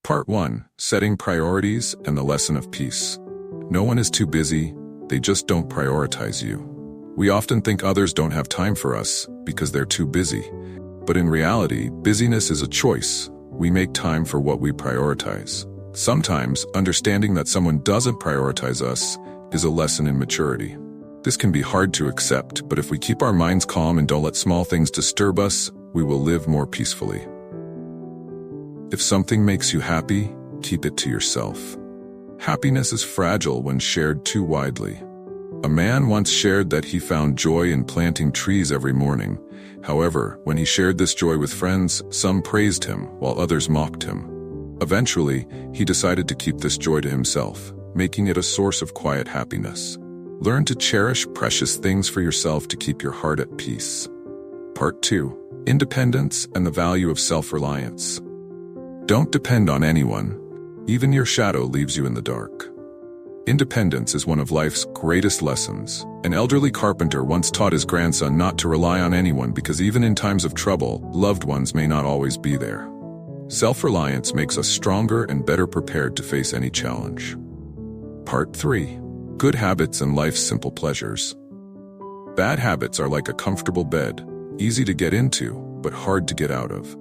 Part 1. Setting Priorities and the Lesson of Peace. No one is too busy, they just don't prioritize you. We often think others don't have time for us because they're too busy. But in reality, busyness is a choice. We make time for what we prioritize. Sometimes, understanding that someone doesn't prioritize us is a lesson in maturity. This can be hard to accept, but if we keep our minds calm and don't let small things disturb us, we will live more peacefully. If something makes you happy, keep it to yourself. Happiness is fragile when shared too widely. A man once shared that he found joy in planting trees every morning. However, when he shared this joy with friends, some praised him while others mocked him. Eventually, he decided to keep this joy to himself, making it a source of quiet happiness. Learn to cherish precious things for yourself to keep your heart at peace. Part 2. Independence and the Value of Self-Reliance. Don't depend on anyone. Even your shadow leaves you in the dark. Independence is one of life's greatest lessons. An elderly carpenter once taught his grandson not to rely on anyone because even in times of trouble, loved ones may not always be there. Self-reliance makes us stronger and better prepared to face any challenge. Part 3. Good habits and life's simple pleasures. Bad habits are like a comfortable bed, easy to get into, but hard to get out of.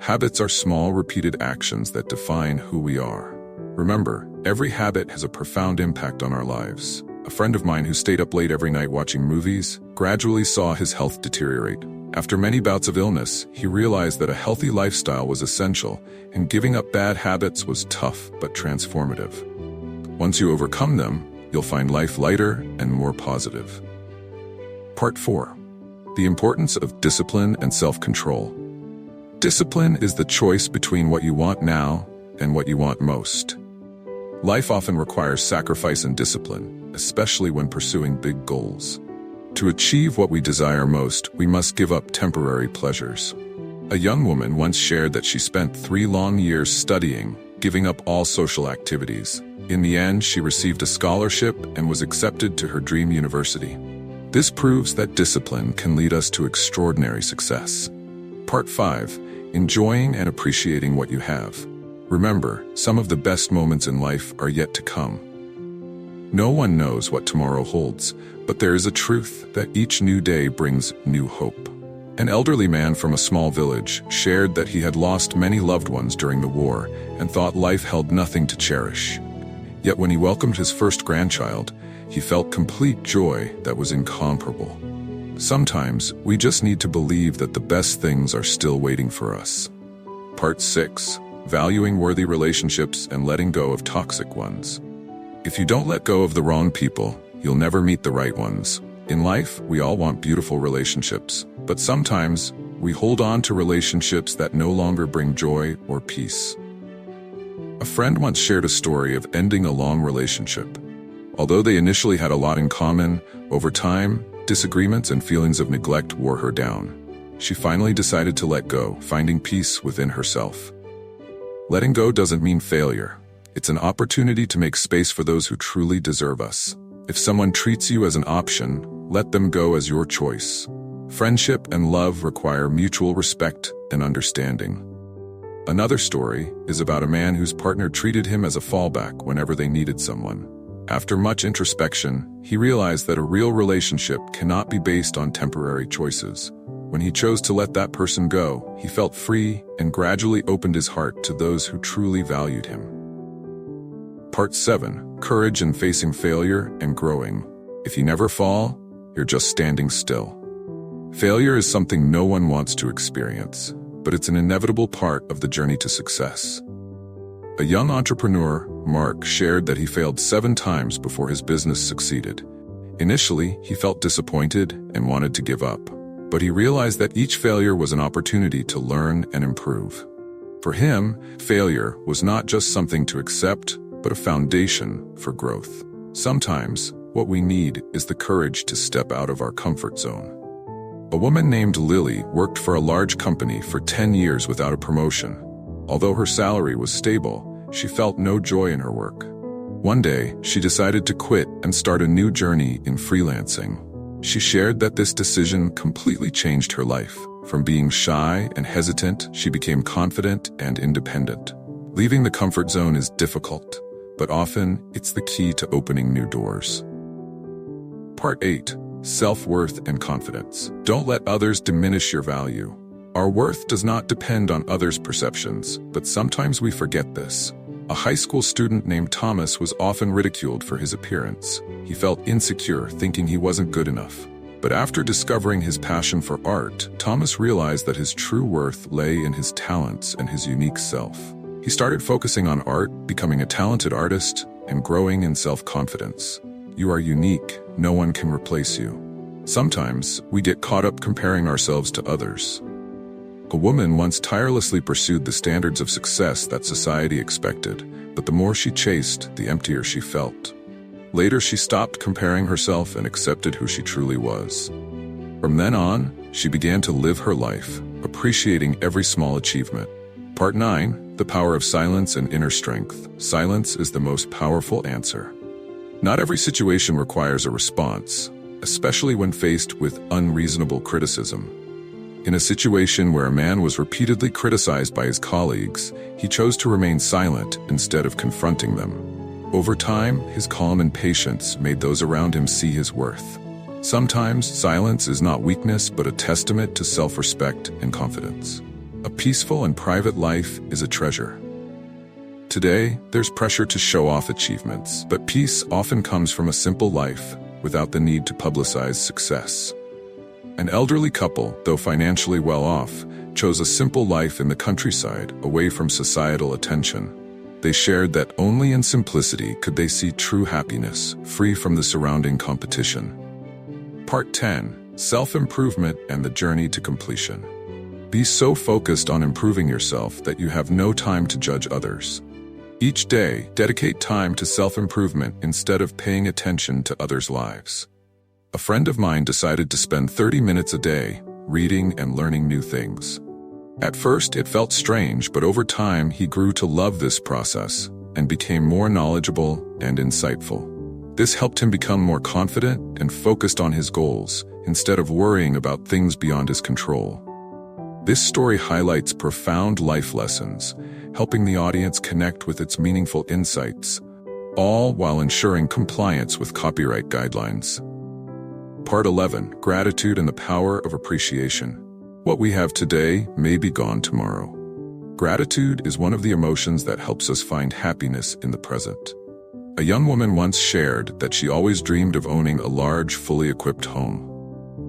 Habits are small, repeated actions that define who we are. Remember, every habit has a profound impact on our lives. A friend of mine who stayed up late every night watching movies gradually saw his health deteriorate. After many bouts of illness, he realized that a healthy lifestyle was essential, and giving up bad habits was tough but transformative. Once you overcome them, you'll find life lighter and more positive. Part 4. The importance of discipline and self-control. Discipline is the choice between what you want now and what you want most. Life often requires sacrifice and discipline, especially when pursuing big goals. To achieve what we desire most, we must give up temporary pleasures. A young woman once shared that she spent 3 long years studying, giving up all social activities. In the end, she received a scholarship and was accepted to her dream university. This proves that discipline can lead us to extraordinary success. Part 5. Enjoying and appreciating what you have. Remember, some of the best moments in life are yet to come. No one knows what tomorrow holds, but there is a truth that each new day brings new hope. An elderly man from a small village shared that he had lost many loved ones during the war and thought life held nothing to cherish. Yet when he welcomed his first grandchild, he felt complete joy that was incomparable. Sometimes, we just need to believe that the best things are still waiting for us. Part 6. Valuing worthy relationships and letting go of toxic ones. If you don't let go of the wrong people, you'll never meet the right ones. In life, we all want beautiful relationships, but sometimes we hold on to relationships that no longer bring joy or peace. A friend once shared a story of ending a long relationship. Although they initially had a lot in common, over time, disagreements and feelings of neglect wore her down. She finally decided to let go, finding peace within herself. Letting go doesn't mean failure. It's an opportunity to make space for those who truly deserve us. If someone treats you as an option, let them go as your choice. Friendship and love require mutual respect and understanding. Another story is about a man whose partner treated him as a fallback whenever they needed someone. After much introspection, he realized that a real relationship cannot be based on temporary choices. When he chose to let that person go, he felt free and gradually opened his heart to those who truly valued him. Part 7. Courage in facing failure and growing. If you never fall, you're just standing still. Failure is something no one wants to experience, but it's an inevitable part of the journey to success. A young entrepreneur, Mark, shared that he failed 7 times before his business succeeded. Initially, he felt disappointed and wanted to give up, but he realized that each failure was an opportunity to learn and improve. For him, failure was not just something to accept, but a foundation for growth. Sometimes, what we need is the courage to step out of our comfort zone. A woman named Lily worked for a large company for 10 years without a promotion. Although her salary was stable, she felt no joy in her work. One day, she decided to quit and start a new journey in freelancing. She shared that this decision completely changed her life. From being shy and hesitant, she became confident and independent. Leaving the comfort zone is difficult, but often it's the key to opening new doors. Part 8. Self-worth and confidence. Don't let others diminish your value. Our worth does not depend on others' perceptions, but sometimes we forget this. A high school student named Thomas was often ridiculed for his appearance. He felt insecure, thinking he wasn't good enough. But after discovering his passion for art, Thomas realized that his true worth lay in his talents and his unique self. He started focusing on art, becoming a talented artist, and growing in self-confidence. You are unique. No one can replace you. Sometimes, we get caught up comparing ourselves to others. A woman once tirelessly pursued the standards of success that society expected, but the more she chased, the emptier she felt. Later, she stopped comparing herself and accepted who she truly was. From then on, she began to live her life, appreciating every small achievement. Part 9. The power of silence and inner strength. Silence is the most powerful answer. Not every situation requires a response, especially when faced with unreasonable criticism. In a situation where a man was repeatedly criticized by his colleagues, he chose to remain silent instead of confronting them. Over time, his calm and patience made those around him see his worth. Sometimes, silence is not weakness but a testament to self-respect and confidence. A peaceful and private life is a treasure. Today, there's pressure to show off achievements, but peace often comes from a simple life without the need to publicize success. An elderly couple, though financially well off, chose a simple life in the countryside, away from societal attention. They shared that only in simplicity could they see true happiness, free from the surrounding competition. Part 10. Self-improvement and the journey to completion. Be so focused on improving yourself that you have no time to judge others. Each day, dedicate time to self-improvement instead of paying attention to others' lives. A friend of mine decided to spend 30 minutes a day reading and learning new things. At first, it felt strange, but over time, he grew to love this process and became more knowledgeable and insightful. This helped him become more confident and focused on his goals instead of worrying about things beyond his control. This story highlights profound life lessons, helping the audience connect with its meaningful insights, all while ensuring compliance with copyright guidelines. Part 11. Gratitude and the power of appreciation. What we have today may be gone tomorrow. Gratitude is one of the emotions that helps us find happiness in the present. A young woman once shared that she always dreamed of owning a large, fully equipped home.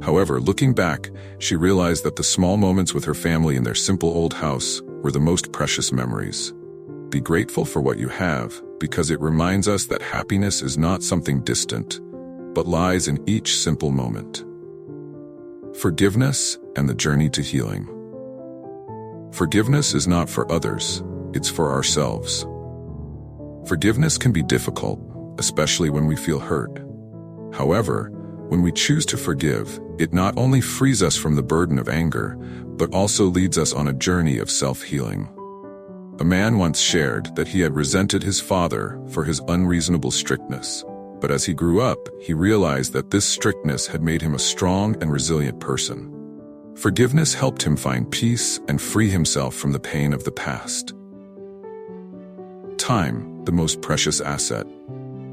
However, looking back, she realized that the small moments with her family in their simple old house were the most precious memories. Be grateful for what you have, because it reminds us that happiness is not something distant, but lies in each simple moment. Forgiveness and the journey to healing. Forgiveness is not for others, it's for ourselves. Forgiveness can be difficult, especially when we feel hurt. However, when we choose to forgive, it not only frees us from the burden of anger, but also leads us on a journey of self-healing. A man once shared that he had resented his father for his unreasonable strictness, but as he grew up, he realized that this strictness had made him a strong and resilient person. Forgiveness helped him find peace and free himself from the pain of the past. Time, the most precious asset.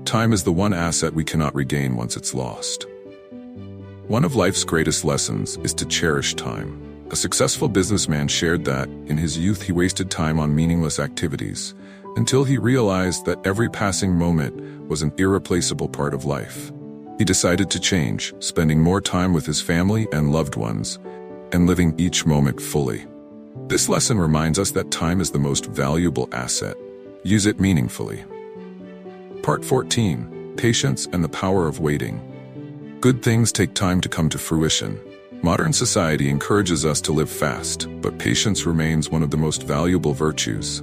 Time is the one asset we cannot regain once it's lost. One of life's greatest lessons is to cherish time. A successful businessman shared that, in his youth, he wasted time on meaningless activities, until he realized that every passing moment was an irreplaceable part of life. He decided to change, spending more time with his family and loved ones, and living each moment fully. This lesson reminds us that time is the most valuable asset. Use it meaningfully. Part 14. Patience and the power of waiting. Good things take time to come to fruition. Modern society encourages us to live fast, but patience remains one of the most valuable virtues.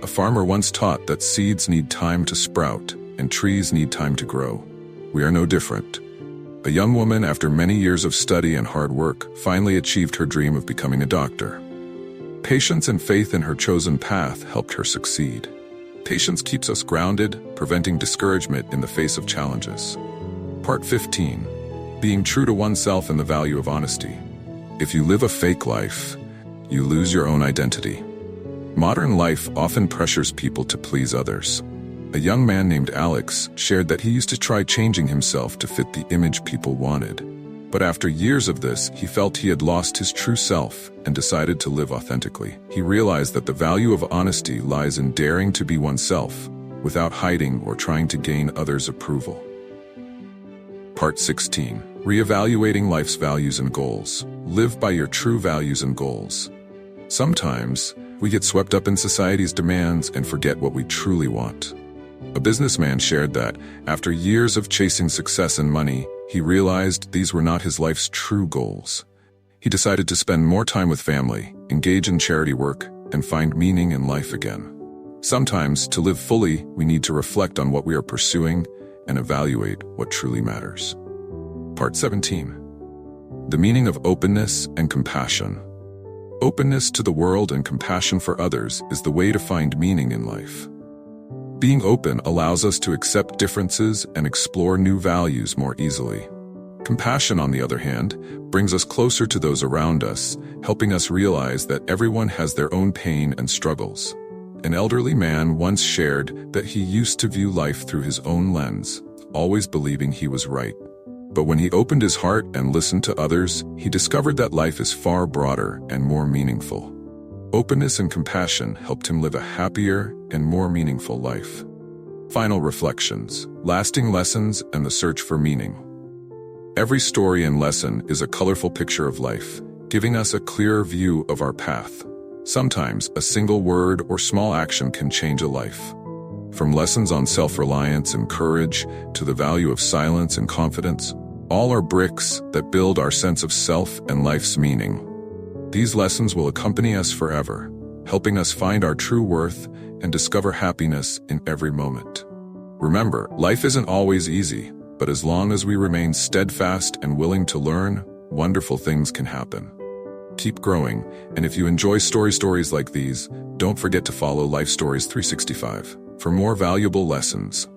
A farmer once taught that seeds need time to sprout and trees need time to grow. We are no different. A young woman, after many years of study and hard work, finally achieved her dream of becoming a doctor. Patience and faith in her chosen path helped her succeed. Patience keeps us grounded, preventing discouragement in the face of challenges. Part 15. Being true to oneself and the value of honesty. If you live a fake life, you lose your own identity. Modern life often pressures people to please others. A young man named Alex shared that he used to try changing himself to fit the image people wanted. But after years of this, he felt he had lost his true self and decided to live authentically. He realized that the value of honesty lies in daring to be oneself, without hiding or trying to gain others' approval. Part 16. Reevaluating life's values and goals. Live by your true values and goals. Sometimes, we get swept up in society's demands and forget what we truly want. A businessman shared that, after years of chasing success and money, he realized these were not his life's true goals. He decided to spend more time with family, engage in charity work, and find meaning in life again. Sometimes, to live fully, we need to reflect on what we are pursuing and evaluate what truly matters. Part 17. The meaning of openness and compassion. Openness to the world and compassion for others is the way to find meaning in life. Being open allows us to accept differences and explore new values more easily. Compassion, on the other hand, brings us closer to those around us, helping us realize that everyone has their own pain and struggles. An elderly man once shared that he used to view life through his own lens, always believing he was right. But when he opened his heart and listened to others, he discovered that life is far broader and more meaningful. Openness and compassion helped him live a happier and more meaningful life. Final reflections, lasting lessons, and the search for meaning. Every story and lesson is a colorful picture of life, giving us a clearer view of our path. Sometimes, a single word or small action can change a life. From lessons on self-reliance and courage to the value of silence and confidence, all are bricks that build our sense of self and life's meaning. These lessons will accompany us forever, helping us find our true worth and discover happiness in every moment. Remember, life isn't always easy, but as long as we remain steadfast and willing to learn, wonderful things can happen. Keep growing, and if you enjoy stories like these, don't forget to follow Life Stories 365 for more valuable lessons.